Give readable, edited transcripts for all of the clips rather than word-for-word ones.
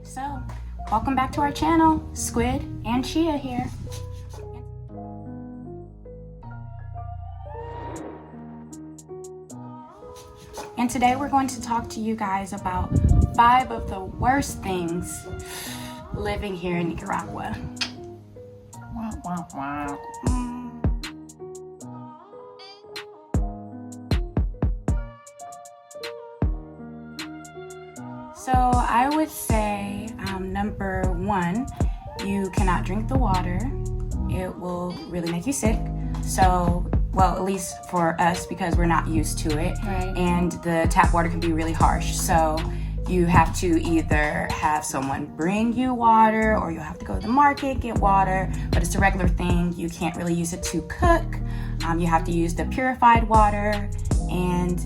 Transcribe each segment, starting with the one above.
So, welcome back to our channel. Squid and Chia here. And today we're going to talk to you guys about 5 of the worst things living here in Nicaragua. So I would say number 1, you cannot drink the water. It will really make you sick. So, well, at least for us, because we're not used to it. Right. And the tap water can be really harsh. So you have to either have someone bring you water, or you'll have to go to the market, get water. But it's a regular thing. You can't really use it to cook. You have to use the purified water. And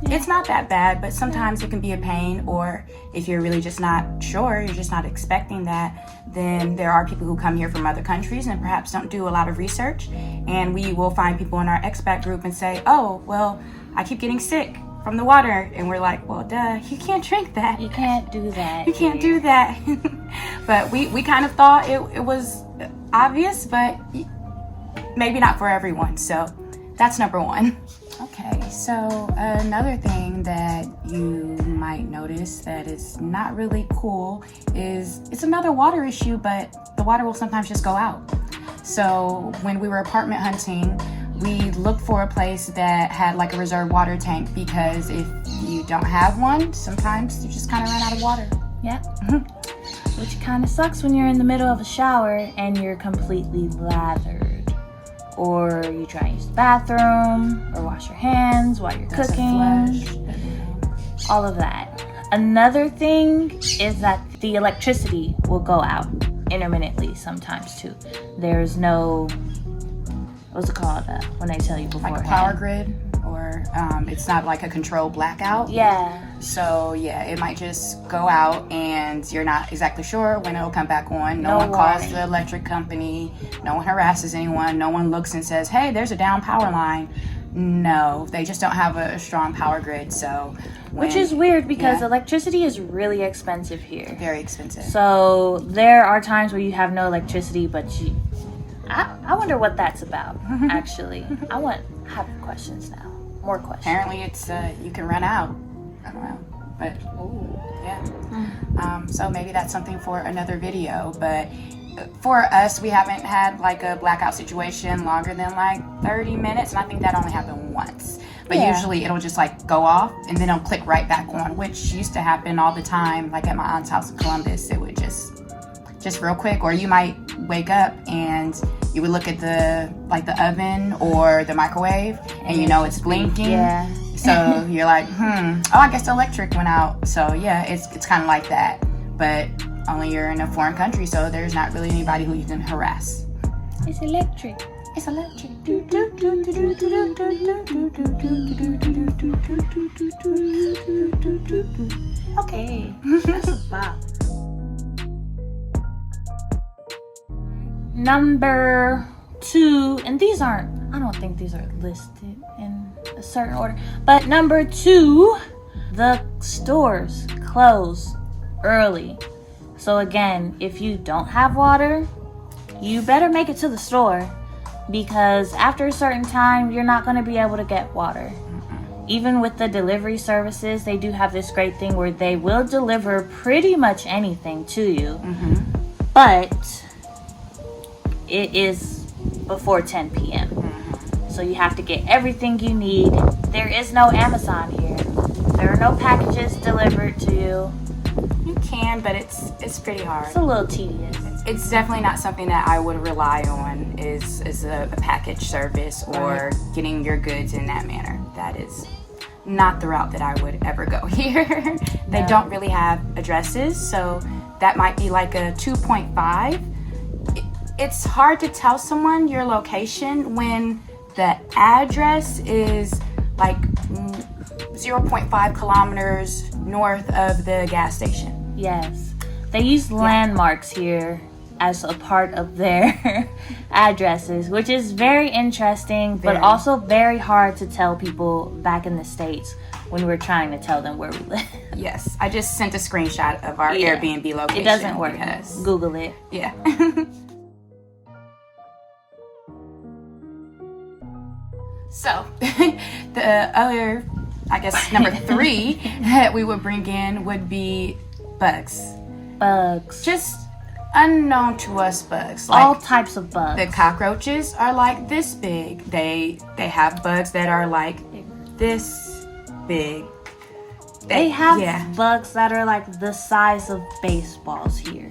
it's not that bad, but sometimes it can be a pain, or if you're really just not sure, you're just not expecting that, then there are people who come here from other countries and perhaps don't do a lot of research, and we will find people in our expat group and say, oh, well, I keep getting sick from the water, and we're like, well, duh, you can't drink that. You can't do that. You can't do that. But we kind of thought it was obvious, but maybe not for everyone, so that's number 1. Okay, so another thing that you might notice that is not really cool is it's another water issue, but the water will sometimes just go out. So when we were apartment hunting, we looked for a place that had like a reserve water tank, because if you don't have one, sometimes you just kind of run out of water. Yeah. Which kind of sucks when you're in the middle of a shower and you're completely lathered. Or you try and use the bathroom, or wash your hands while you're cooking. All of that. Another thing is that the electricity will go out intermittently sometimes too. There's no, what's it called when they tell you beforehand? Like a power grid, or it's not like a controlled blackout. Yeah. So yeah, it might just go out and you're not exactly sure when it'll come back on. No one warning. calls the electric company. No one harasses anyone. No one looks and says, hey, there's a down power line. No, they just don't have a strong power grid. So Which is weird, because electricity is really expensive here. Very expensive. So there are times where you have no electricity, but I wonder what that's about, actually. I have questions now. More questions. Apparently it's, you can run out. I don't know, but yeah. So maybe that's something for another video, but for us, we haven't had like a blackout situation longer than like 30 minutes, and I think that only happened once. But usually it'll just like go off and then it'll click right back on, which used to happen all the time. Like at my aunt's house in Columbus, it would just real quick, or you might wake up and you would look at the oven or the microwave, and you know it's blinking. Yeah. So you're like, oh, I guess the electric went out. So yeah, it's kind of like that, but only you're in a foreign country, so there's not really anybody who you can harass. It's electric. It's electric. Okay. That's a bop. Number 2, and I don't think these are listed in a certain order, but number 2, the stores close early. So again, if you don't have water, you better make it to the store, because after a certain time, you're not going to be able to get water. Even with the delivery services, they do have this great thing where they will deliver pretty much anything to you, but it is before 10 p.m. So you have to get everything you need. There is no Amazon here. There are no packages delivered to you. You can, but it's pretty hard. It's a little tedious. It's definitely not something that I would rely on is a package service or getting your goods in that manner. That is not the route that I would ever go here. They don't really have addresses, so that might be like a 2.5. It's hard to tell someone your location when the address is like 0.5 kilometers north of the gas station. Yes. They use landmarks here as a part of their addresses, which is very interesting, but Very. also very hard to tell people back in the States when we're trying to tell them where we live. Yes, I just sent a screenshot of our Yeah. Airbnb location. It doesn't work. Because, Google it. yeah. So, the other, I guess, number 3 that we would bring in would be bugs. Bugs. Just unknown to us bugs. All types of bugs. The cockroaches are like this big. They have bugs that are like this big. They have bugs that are like the size of baseballs here.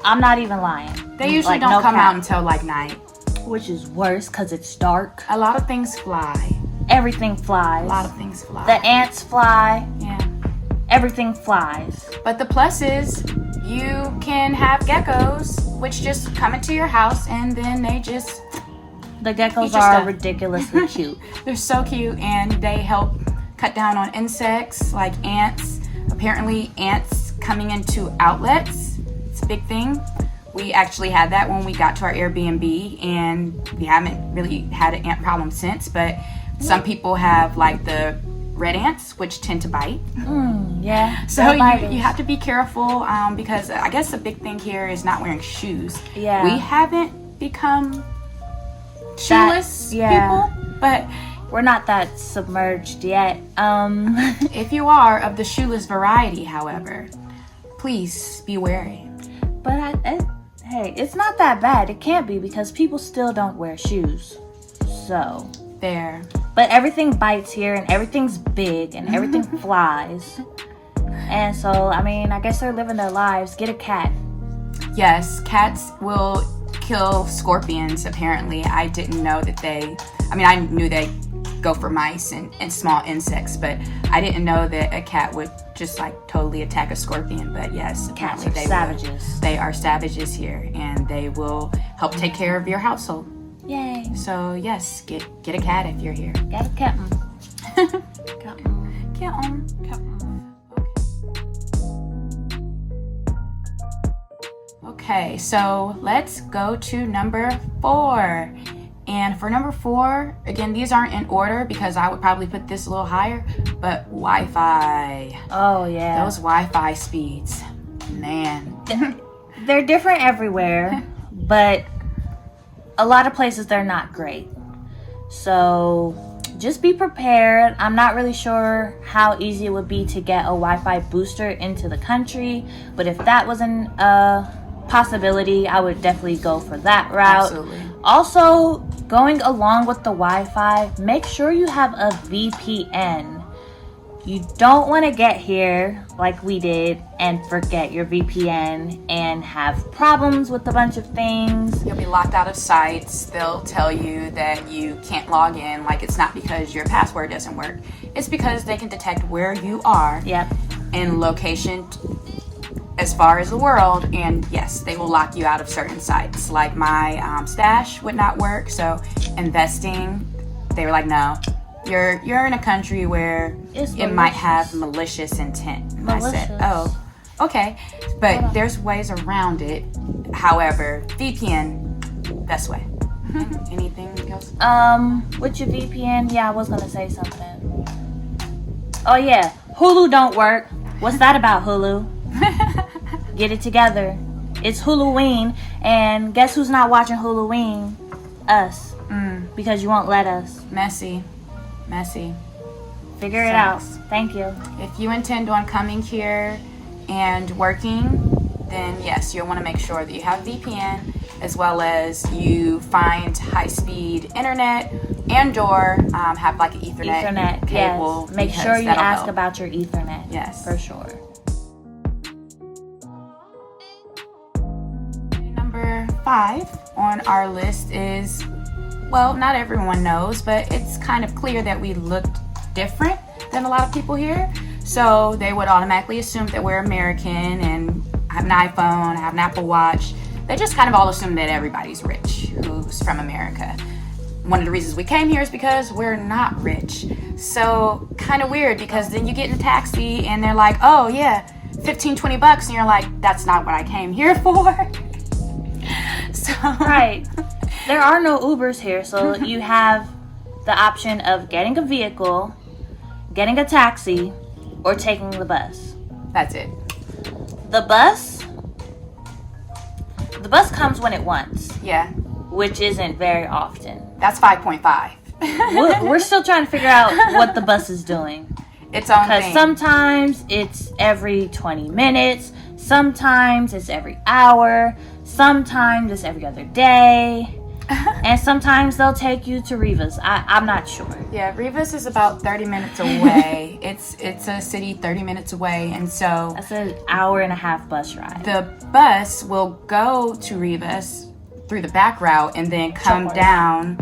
I'm not even lying. They usually Like, don't no come cap. out until like night. Which is worse because it's dark. A lot of things fly. Everything flies. A lot of things fly. The ants fly. Yeah. Everything flies. But the plus is you can have geckos which just come into your house and then they just The eat geckos your are stuff. ridiculously cute. They're so cute and they help cut down on insects like ants. Apparently ants coming into outlets, it's a big thing. We actually had that when we got to our Airbnb and we haven't really had an ant problem since, but some people have like the red ants which tend to bite. Yeah. So they're biters. you have to be careful because I guess the big thing here is not wearing shoes. Yeah. We haven't become shoeless people, but We're not that submerged yet. if you are of the shoeless variety, however, please be wary. But hey, it's not that bad. It can't be because people still don't wear shoes. So, There. but everything bites here and everything's big and everything flies. And so, I mean, I guess they're living their lives. Get a cat. Yes, cats will kill scorpions, apparently. I didn't know that I knew they go for mice and small insects, but I didn't know that a cat would just like totally attack a scorpion. But yes, Cats apparently are they will. savages. They are savages here and they will help take care of your household. Yay. So yes, get a cat if you're here. Got a cat. Cat. Okay, so let's go to number 4. And for number 4, again, these aren't in order because I would probably put this a little higher, but Wi-Fi. Oh, yeah. Those Wi-Fi speeds, man. They're different everywhere, but a lot of places they're not great. So just be prepared. I'm not really sure how easy it would be to get a Wi-Fi booster into the country, but if that was a possibility, I would definitely go for that route. Absolutely. Also, going along with the Wi-Fi, make sure you have a VPN. You don't want to get here like we did and forget your VPN and have problems with a bunch of things. You'll be locked out of sites. They'll tell you that you can't log in. Like, it's not because your password doesn't work. It's because they can detect where you are Yep. in location as far as the world. And yes, they will lock you out of certain sites. Like my stash would not work. So investing, they were like, no, you're in a country where It's it might malicious. have malicious intent. And I said, Malicious. oh, okay. But there's ways around it. However, VPN, best way. Anything else? With your VPN, yeah, I was gonna say something. Oh yeah, Hulu don't work. What's that about, Hulu? Get it together. It's Huluween, and guess who's not watching Huluween? Us. Because you won't let us. Messy. Figure it out. Sucks. Thank you. If you intend on coming here and working, then yes, you'll want to make sure that you have VPN as well as you find high-speed internet and or have like an Ethernet cable. Yes. Make because sure you that'll ask help. about your Ethernet. Yes. For sure. Number 5 on our list is, well, not everyone knows, but it's kind of clear that we looked different than a lot of people here. So they would automatically assume that we're American and have an iPhone, have an Apple Watch. They just kind of all assume that everybody's rich who's from America. One of the reasons we came here is because we're not rich. So kind of weird because then you get in a taxi and they're like, oh yeah, $15-20 and you're like, that's not what I came here for. So Right. There are no Ubers here, so you have the option of getting a vehicle, getting a taxi, or taking the bus. that's it. The bus comes when it wants, Yeah, which isn't very often. that's 5.5. We're still trying to figure out what the bus is doing. Its own Because thing. sometimes it's every 20 minutes, sometimes it's every hour, sometimes it's every other day, and sometimes they'll take you to Rivas. I'm not sure. Yeah, Rivas is about 30 minutes away. It's a city 30 minutes away, and so That's an hour and a half bus ride. the bus will go to Rivas through the back route and then come Sure. down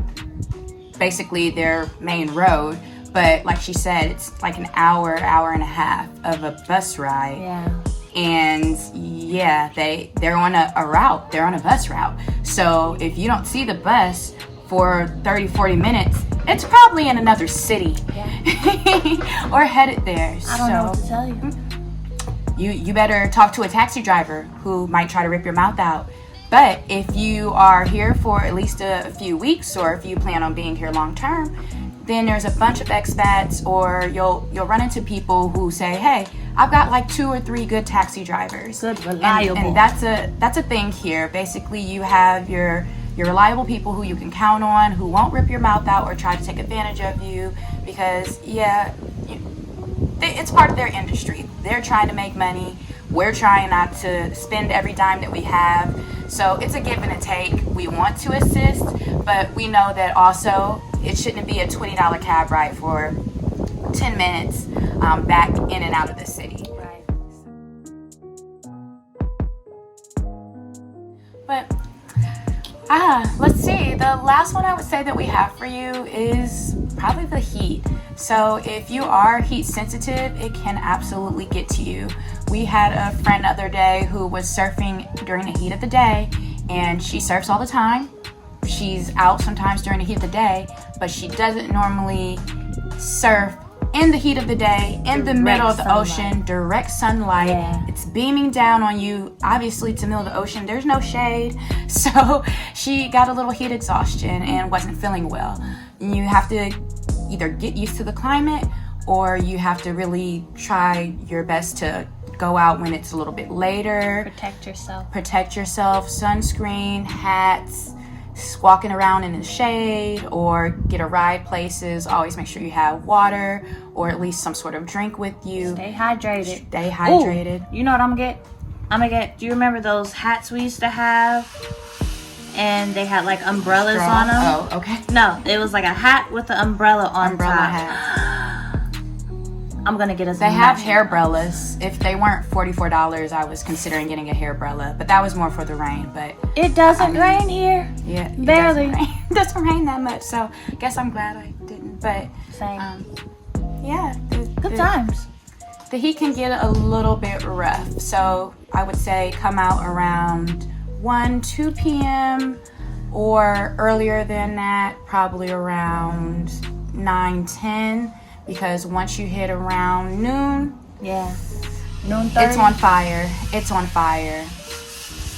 basically their main road. But like she said, it's like an hour and a half of a bus ride. Yeah. And yeah, they're on a route. They're on a bus route. So if you don't see the bus for 30-40 minutes, it's probably in another city. Yeah. Or headed there. I don't know what to tell you. You better talk to a taxi driver who might try to rip your mouth out. But if you are here for at least a few weeks, or if you plan on being here long term, then there's a bunch of expats, or you'll run into people who say, hey, I've got like 2 or 3 good taxi drivers. Good, reliable. And that's a thing here. Basically, you have your reliable people who you can count on, who won't rip your mouth out or try to take advantage of you, because it's part of their industry. They're trying to make money. We're trying not to spend every dime that we have. So it's a give and a take. We want to assist, but we know that also it shouldn't be a $20 cab ride for 10 minutes back in and out of the city. Right. But let's see. The last one I would say that we have for you is probably the heat. So if you are heat sensitive, it can absolutely get to you. We had a friend the other day who was surfing during the heat of the day, and she surfs all the time. She's out sometimes during the heat of the day, but she doesn't normally surf in the heat of the day, in the middle of the ocean, direct sunlight. Yeah. It's beaming down on you. Obviously, it's the middle of the ocean. There's no shade. So she got a little heat exhaustion and wasn't feeling well. And you have to either get used to the climate, or you have to really try your best to go out when it's a little bit later. Protect yourself. Sunscreen, hats, walking around in the shade, or get a ride places. Always make sure you have water or at least some sort of drink with you. Stay hydrated. Stay hydrated. Ooh, you know what I'm gonna get? Do you remember those hats we used to have? And they had like umbrellas on them. Oh, okay. No, it was like a hat with an umbrella on Umbrella top. hat. I'm gonna get us. They have hairbrellas. If they weren't $44, I was considering getting a hairbrella, but that was more for the rain. But It doesn't rain here. yeah, it Barely. It doesn't rain that much, so I guess I'm glad I didn't. But Same. yeah, Good times. The heat can get a little bit rough, so I would say come out around 1-2 p.m. or earlier than that, probably around 9-10, because once you hit around noon, Yeah. Noon 30. it's on fire. It's on fire.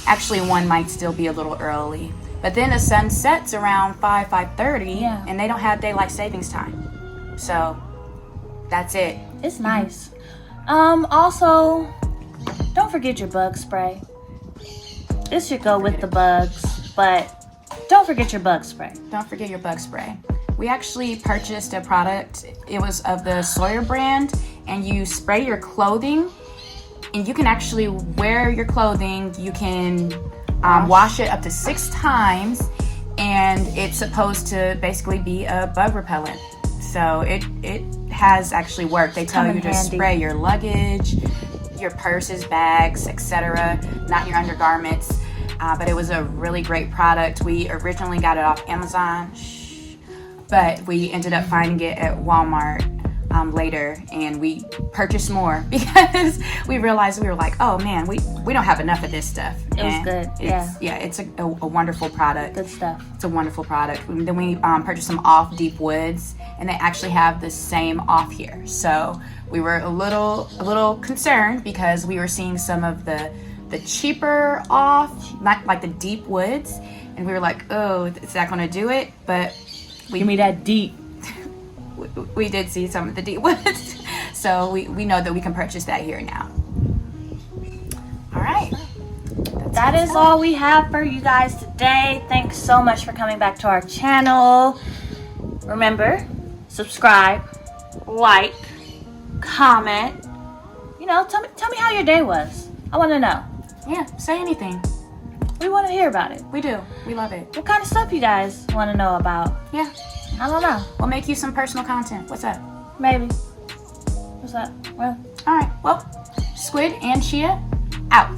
Actually, one might still be a little early, but then the sun sets around 5:30, Yeah. and they don't have daylight savings time, so that's it. It's nice. Also, don't forget your bug spray. This should go with the bugs, but don't forget your bug spray. Don't forget your bug spray. We actually purchased a product. It was of the Sawyer brand, and you spray your clothing, and you can actually wear your clothing. You can wash it up to 6 times, and it's supposed to basically be a bug repellent. So it has actually worked. They tell you to spray your luggage, your purses, bags, etc., not your undergarments. But it was a really great product. We originally got it off Amazon, but we ended up finding it at Walmart later, and we purchased more because we realized, we were like, oh man, we don't have enough of this stuff. It was good. It's a wonderful product. Good stuff. It's a wonderful product. And then we purchased some off Deep Woods, and they actually have the same off here. So we were a little concerned because we were seeing some of the cheaper off, not like the Deep Woods, and we were like, oh, is that going to do it? But Give me that deep. we did see some of the Deep Woods, so we know that we can purchase that here now. All right. That is all we have for you guys today. Thanks so much for coming back to our channel. Remember, subscribe, like, comment. Tell me how your day was. I want to know. Yeah, say anything. We want to hear about it. We do. We love it. What kind of stuff you guys want to know about? Yeah. I don't know. We'll make you some personal content. What's up? Maybe. What's up? Well. All right. Well, Squid and Chia out.